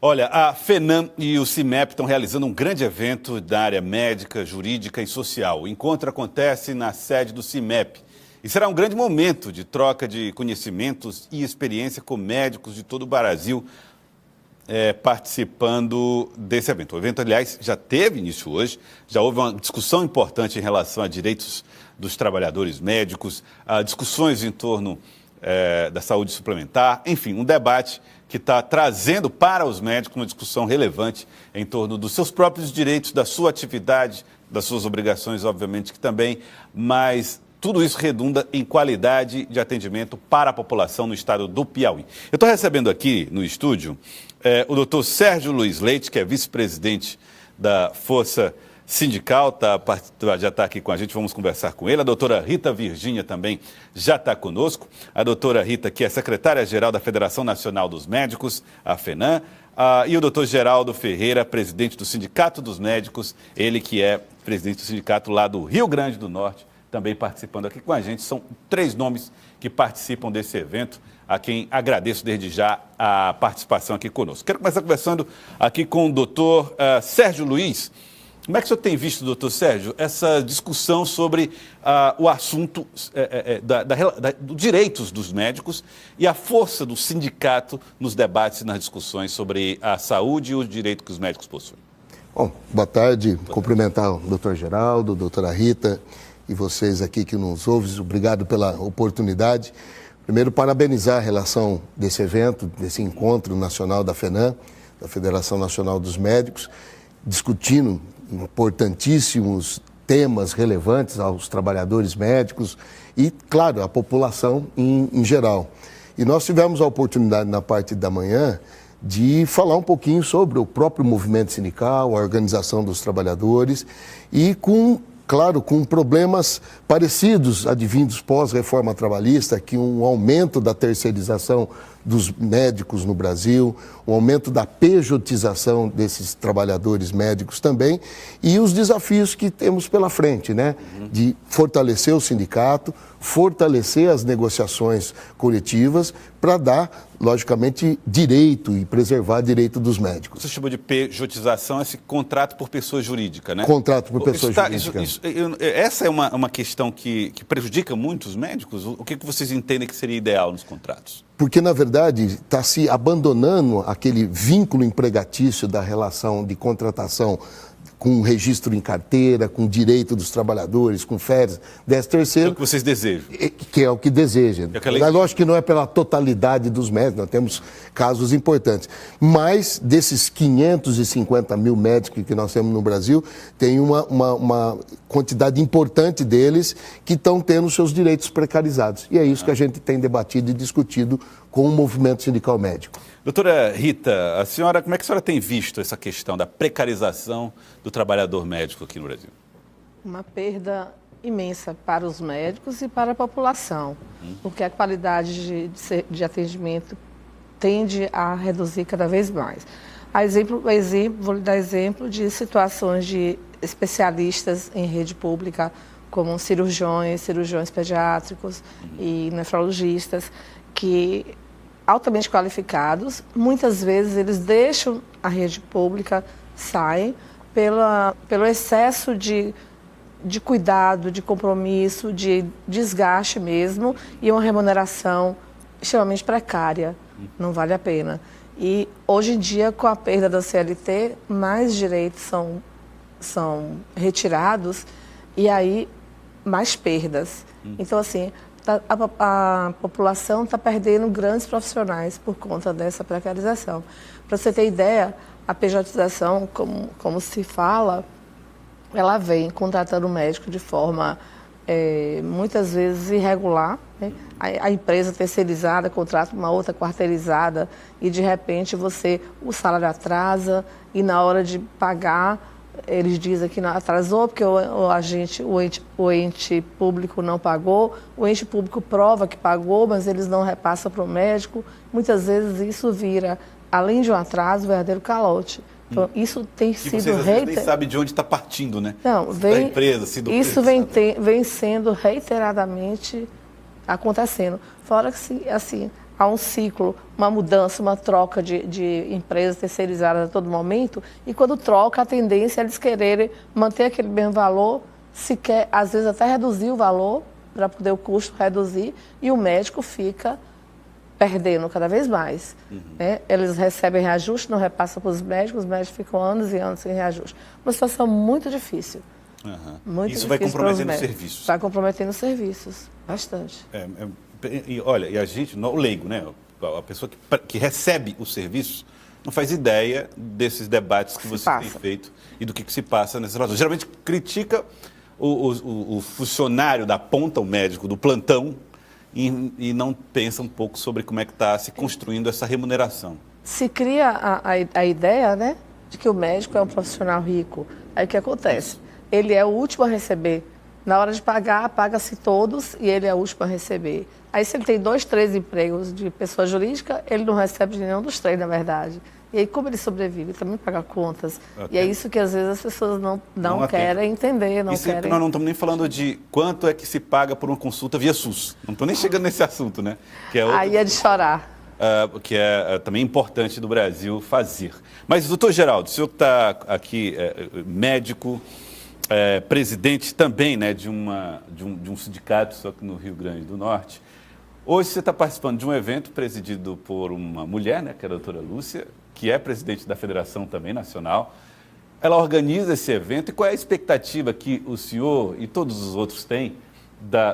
Olha, a FENAM e o CIMEP estão realizando um grande evento da área médica, jurídica e social. O encontro acontece na sede do CIMEP e será um grande momento de troca de conhecimentos e experiência com médicos de todo o Brasil participando desse evento. O evento, aliás, já teve início hoje, já houve uma discussão importante em relação a direitos dos trabalhadores médicos, a discussões em torno da saúde suplementar, enfim, um debate que está trazendo para os médicos uma discussão relevante em torno dos seus próprios direitos, da sua atividade, das suas obrigações, obviamente que também, mas tudo isso redunda em qualidade de atendimento para a população no estado do Piauí. Eu estou recebendo aqui no estúdio o doutor Sérgio Luiz Leite, que é vice-presidente da Força Sindical, já está aqui com a gente, vamos conversar com ele. A doutora Rita Virgínia também já está conosco. A doutora Rita, que é secretária-geral da Federação Nacional dos Médicos, a FENAM, e o doutor Geraldo Ferreira, presidente do Sindicato dos Médicos, ele que é presidente do sindicato lá do Rio Grande do Norte, também participando aqui com a gente. São 3 nomes que participam desse evento, a quem agradeço desde já a participação aqui conosco. Quero começar conversando aqui com o doutor Sérgio Luiz. Como é que o senhor tem visto, doutor Sérgio, essa discussão sobre o assunto dos direitos dos médicos e a força do sindicato nos debates e nas discussões sobre a saúde e o direito que os médicos possuem? Bom, boa tarde. Cumprimentar o doutor Geraldo, doutora Rita e vocês aqui que nos ouvem. Obrigado pela oportunidade. Primeiro, parabenizar a relação desse evento, desse encontro nacional da FENAM, da Federação Nacional dos Médicos, discutindo importantíssimos temas relevantes aos trabalhadores médicos e, claro, à população em geral. E nós tivemos a oportunidade, na parte da manhã, de falar um pouquinho sobre o próprio movimento sindical, a organização dos trabalhadores e com problemas parecidos, advindos pós-reforma trabalhista, que um aumento da terceirização dos médicos no Brasil, um aumento da pejotização desses trabalhadores médicos também, e os desafios que temos pela frente, né? De fortalecer o sindicato, fortalecer as negociações coletivas para dar, logicamente, direito e preservar direito dos médicos. Você chamou de pejotização esse contrato por pessoa jurídica, né? Contrato por pessoa jurídica. Essa é uma questão que prejudica muito os médicos? O que vocês entendem que seria ideal nos contratos? Porque, na verdade, está se abandonando aquele vínculo empregatício da relação de contratação com registro em carteira, com direito dos trabalhadores, com férias, 13º. É o que vocês desejam. Que é o que desejam. É lógico que não é pela totalidade dos médicos, nós temos casos importantes. Mas, desses 550 mil médicos que nós temos no Brasil, tem uma quantidade importante deles que estão tendo seus direitos precarizados. E é isso que a gente tem debatido e discutido com o movimento sindical médico. Doutora Rita, como é que a senhora tem visto essa questão da precarização do trabalhador médico aqui no Brasil? Uma perda imensa para os médicos e para a população, porque a qualidade de atendimento tende a reduzir cada vez mais. Vou lhe dar exemplo de situações de especialistas em rede pública, como cirurgiões pediátricos e nefrologistas, que altamente qualificados, muitas vezes eles deixam a rede pública, saem pelo excesso de cuidado, de compromisso, de desgaste mesmo e uma remuneração extremamente precária, não vale a pena. E hoje em dia, com a perda da CLT, mais direitos são retirados e aí mais perdas. Então, assim, a população está perdendo grandes profissionais por conta dessa precarização. Para você ter ideia, a pejotização, como se fala, ela vem contratando o médico de forma muitas vezes irregular, né? A empresa terceirizada contrata uma outra quarteirizada e de repente o salário atrasa e na hora de pagar eles dizem que não atrasou porque o ente público não pagou, o ente público prova que pagou, mas eles não repassam para o médico. Muitas vezes isso vira, além de um atraso, um verdadeiro calote. Então, isso tem sido vocês nem sabem de onde está partindo, né? Não, da empresa, isso vem sendo reiteradamente acontecendo. Fora que, assim, há um ciclo, uma mudança, uma troca de empresas terceirizadas a todo momento, e quando troca, a tendência é eles quererem manter aquele mesmo valor, se quer, às vezes até reduzir o valor, para poder o custo reduzir, e o médico fica perdendo cada vez mais. Né? Eles recebem reajuste, não repassam para os médicos ficam anos e anos sem reajuste. Uma situação muito difícil. Muito Isso difícil vai comprometendo os serviços. Vai comprometendo os serviços, bastante. E olha, e a gente, o leigo, né? A pessoa que recebe o serviço não faz ideia desses debates que você tem feito e do que se passa nessas relações. Geralmente critica o funcionário da ponta, o médico do plantão, e não pensa um pouco sobre como é que está se construindo essa remuneração. Se cria a ideia, né, de que o médico é um profissional rico. Aí o que acontece? Ele é o último a receber. Na hora de pagar, paga-se todos e ele é o último a receber. Aí se ele tem 2, 3 empregos de pessoa jurídica, ele não recebe de nenhum dos 3, na verdade. E aí como ele sobrevive? Ele também paga contas. E é isso que às vezes as pessoas não querem entender, não querem... Nós não estamos nem falando de quanto é que se paga por uma consulta via SUS. Não estou nem chegando nesse assunto, né? Que é aí é de chorar. Que é também importante do Brasil fazer. Mas, doutor Geraldo, o senhor está aqui, médico, presidente também, né, de um sindicato, só que no Rio Grande do Norte. Hoje você está participando de um evento presidido por uma mulher, né, que é a doutora Lúcia, que é presidente da Federação também Nacional. Ela organiza esse evento e qual é a expectativa que o senhor e todos os outros têm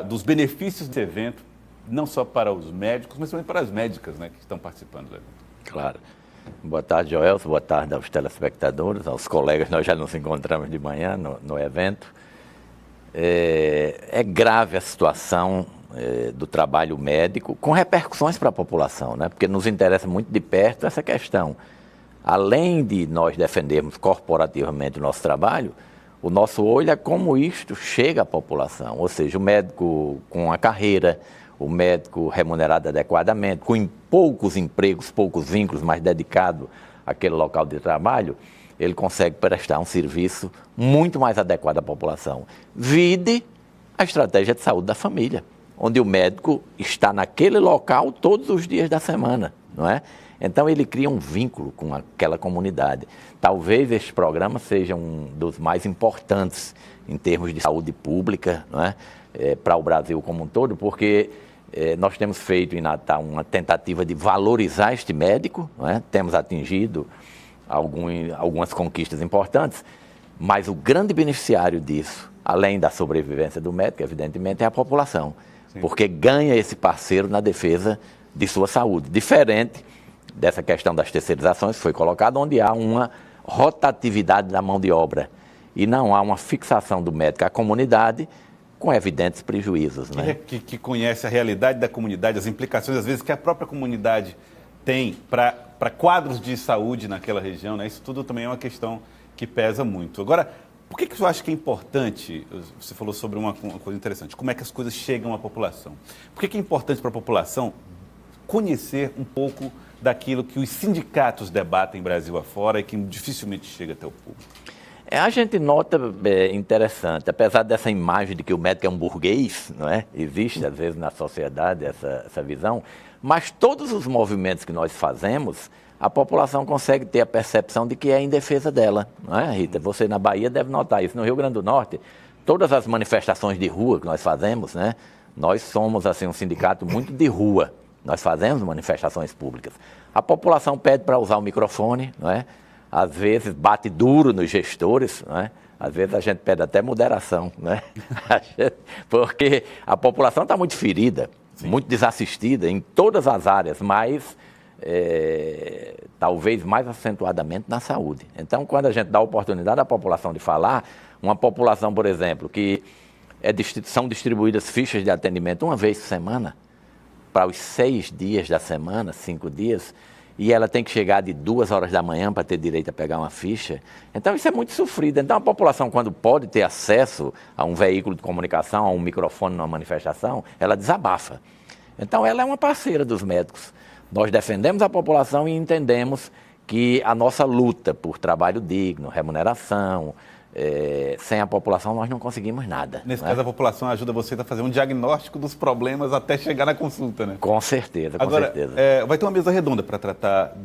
dos benefícios desse evento, não só para os médicos, mas também para as médicas, né, que estão participando do evento? Claro. Boa tarde, Joelson. Boa tarde aos telespectadores, aos colegas. Nós já nos encontramos de manhã no evento. É grave a situação do trabalho médico, com repercussões para a população, né? Porque nos interessa muito de perto essa questão. Além de nós defendermos corporativamente o nosso trabalho, o nosso olho é como isto chega à população. Ou seja, o médico com a carreira, o médico remunerado adequadamente, com poucos empregos, poucos vínculos, mas dedicado àquele local de trabalho, ele consegue prestar um serviço muito mais adequado à população. Vide a estratégia de saúde da família, onde o médico está naquele local todos os dias da semana, não é? Então ele cria um vínculo com aquela comunidade. Talvez este programa seja um dos mais importantes em termos de saúde pública, não é? Para o Brasil como um todo, porque nós temos feito em Natal uma tentativa de valorizar este médico, não é? Temos atingido algumas conquistas importantes, mas o grande beneficiário disso, além da sobrevivência do médico, evidentemente, é a população. Sim. Porque ganha esse parceiro na defesa de sua saúde. Diferente dessa questão das terceirizações que foi colocada, onde há uma rotatividade da mão de obra e não há uma fixação do médico à comunidade, com evidentes prejuízos. Né? Que conhece a realidade da comunidade, as implicações, às vezes, que a própria comunidade tem para quadros de saúde naquela região, né? Isso tudo também é uma questão que pesa muito. Agora, por que eu acho que é importante, você falou sobre uma coisa interessante, como é que as coisas chegam à população? Por que é importante para a população conhecer um pouco daquilo que os sindicatos debatem Brasil afora e que dificilmente chega até o público? A gente nota interessante, apesar dessa imagem de que o médico é um burguês, não é? Existe às vezes na sociedade essa visão, mas todos os movimentos que nós fazemos, a população consegue ter a percepção de que é em defesa dela, não é, Rita? Você na Bahia deve notar isso. No Rio Grande do Norte, todas as manifestações de rua que nós fazemos, né? Nós somos assim um sindicato muito de rua, nós fazemos manifestações públicas. A população pede para usar o microfone, não é? Às vezes bate duro nos gestores, né? Às vezes a gente pede até moderação, né? Porque a população está muito ferida, sim, muito desassistida em todas as áreas, mas talvez mais acentuadamente na saúde. Então, quando a gente dá a oportunidade à população de falar, uma população, por exemplo, que são distribuídas fichas de atendimento uma vez por semana, para os 6 dias da semana, 5 dias, e ela tem que chegar de 2 horas da manhã para ter direito a pegar uma ficha. Então, isso é muito sofrido. Então, a população, quando pode ter acesso a um veículo de comunicação, a um microfone numa manifestação, ela desabafa. Então, ela é uma parceira dos médicos. Nós defendemos a população e entendemos que a nossa luta por trabalho digno, remuneração, sem a população nós não conseguimos nada. Nesse né? caso, a população ajuda vocês a fazer um diagnóstico dos problemas até chegar na consulta, né? Com certeza, com Agora, certeza. vai ter uma mesa redonda para tratar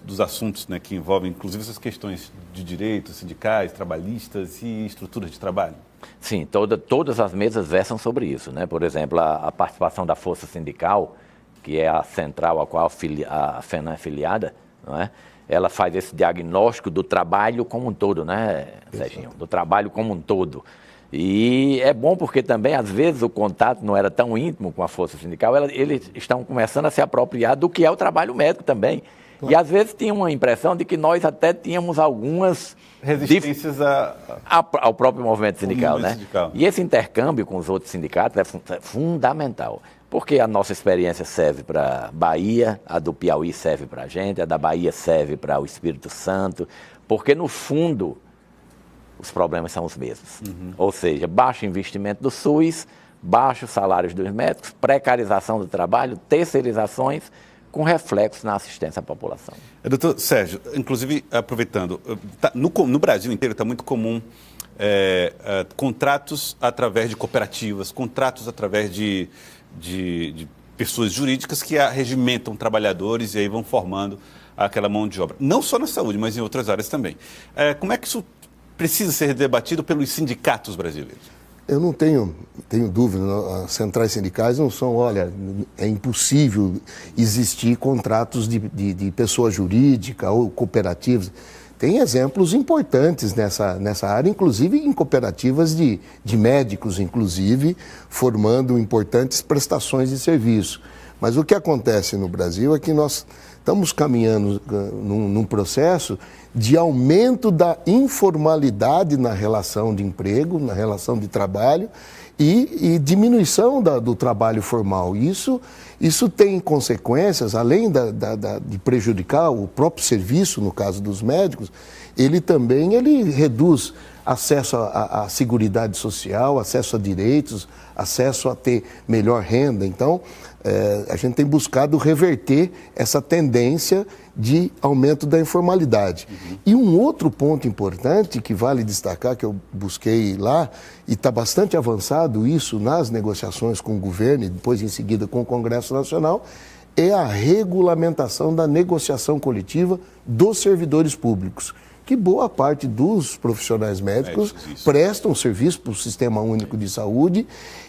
dos assuntos, né, que envolvem, inclusive, essas questões de direitos sindicais, trabalhistas e estruturas de trabalho. Sim, todas as mesas versam sobre isso, né? Por exemplo, a participação da Força Sindical, que é a central a qual a FENAM é filiada, não é? Ela faz esse diagnóstico do trabalho como um todo, né, Serginho? Do trabalho como um todo. E é bom porque também, às vezes, o contato não era tão íntimo com a Força Sindical, eles estão começando a se apropriar do que é o trabalho médico também. E, às vezes, tinha uma impressão de que nós até tínhamos algumas resistências ao próprio movimento sindical, movimento né? sindical. E esse intercâmbio com os outros sindicatos é fundamental. Porque a nossa experiência serve para Bahia, a do Piauí serve para a gente, a da Bahia serve para o Espírito Santo, porque, no fundo, os problemas são os mesmos. Ou seja, baixo investimento do SUS, baixos salários dos médicos, precarização do trabalho, terceirizações, com reflexo na assistência à população. Doutor Sérgio, inclusive, aproveitando, no Brasil inteiro está muito comum contratos através de cooperativas, contratos através de pessoas jurídicas que arregimentam trabalhadores e aí vão formando aquela mão de obra. Não só na saúde, mas em outras áreas também. Como é que isso precisa ser debatido pelos sindicatos brasileiros? Eu não tenho dúvida, as centrais sindicais não são, olha, é impossível existir contratos de pessoa jurídica ou cooperativas. Tem exemplos importantes nessa área, inclusive em cooperativas de médicos, inclusive, formando importantes prestações de serviço. Mas o que acontece no Brasil é que nós estamos caminhando num processo de aumento da informalidade na relação de emprego, na relação de trabalho e diminuição do trabalho formal. Isso tem consequências, além de prejudicar o próprio serviço, no caso dos médicos, ele reduz acesso à seguridade social, acesso a direitos, acesso a ter melhor renda. Então, a gente tem buscado reverter essa tendência de aumento da informalidade. E um outro ponto importante que vale destacar, que eu busquei lá, e está bastante avançado isso nas negociações com o governo e depois em seguida com o Congresso Nacional, é a regulamentação da negociação coletiva dos servidores públicos, que boa parte dos profissionais médicos prestam serviço para o Sistema Único de Saúde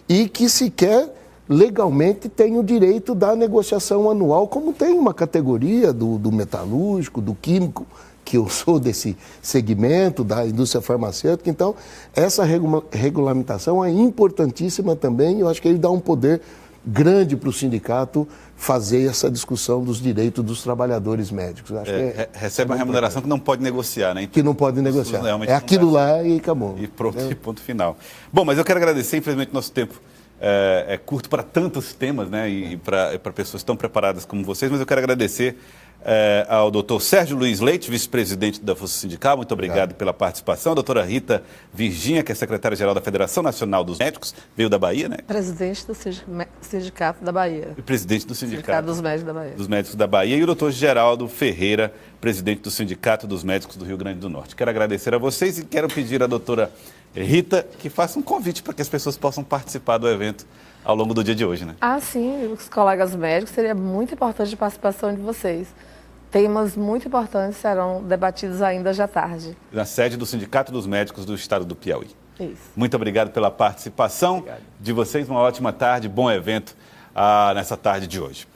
e que sequer legalmente tem o direito da negociação anual, como tem uma categoria do metalúrgico, do químico, que eu sou desse segmento, da indústria farmacêutica. Então, essa regulamentação é importantíssima também, eu acho que ele dá um poder grande para o sindicato fazer essa discussão dos direitos dos trabalhadores médicos. Acho que recebe uma remuneração que não pode negociar, né? Então, que não pode negociar. É aquilo lá e acabou. E pronto, e ponto final. Bom, mas eu quero agradecer, infelizmente, nosso tempo é curto para tantos temas, né? E para pessoas tão preparadas como vocês, mas eu quero agradecer ao doutor Sérgio Luiz Leite, vice-presidente da Força Sindical, muito obrigado pela participação. A doutora Rita Virgínia, que é secretária-geral da Federação Nacional dos Médicos, veio da Bahia, né? Presidente do Sindicato da Bahia. E presidente do Sindicato dos Médicos da Bahia. Dos Médicos da Bahia. E o doutor Geraldo Ferreira, presidente do Sindicato dos Médicos do Rio Grande do Norte. Quero agradecer a vocês e quero pedir à doutora Rita que faça um convite para que as pessoas possam participar do evento ao longo do dia de hoje, né? Ah, sim, os colegas médicos, seria muito importante a participação de vocês. Temas muito importantes serão debatidos ainda hoje à tarde. Na sede do Sindicato dos Médicos do Estado do Piauí. Isso. Muito obrigado pela participação de vocês. Uma ótima tarde, bom evento nessa tarde de hoje.